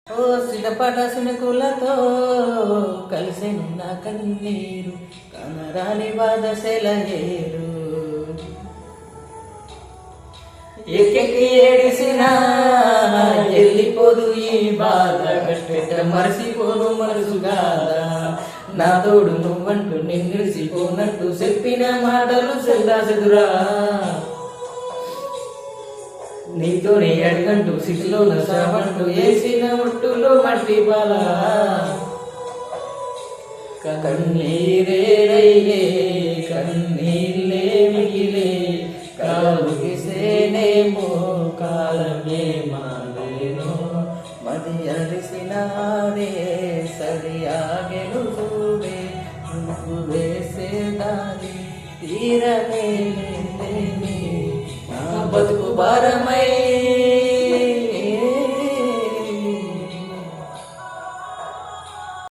ఓ సిటపట సినుకులతో కలిసెను నా కన్నీరు కనరాని బాధ సెలయేరు ఎక్కెక్కి ఏడిసినా వెళ్ళిపోదు ఈ బాధ కష్టెట మరసిపోను మనసుగాదా నా తోడు నువ్వంటూ నిన్నిడిసిపోనట్టు చెప్పిన మాటలు చెల్లాసెదురా నీతోనే అడగంటూ సిటిలో నసామంటూ వేసిన ఒట్టులో మట్టి బాల కన్నీరే రయ్యే కన్నీళ్ళే మిగిలే కాలుగిసేనేమో కాలమే మాలేనో మది అరిసినాడే సరియాగెను చూడే నువ్వు వేసేదాని తీరనే నా బతుకు భారమై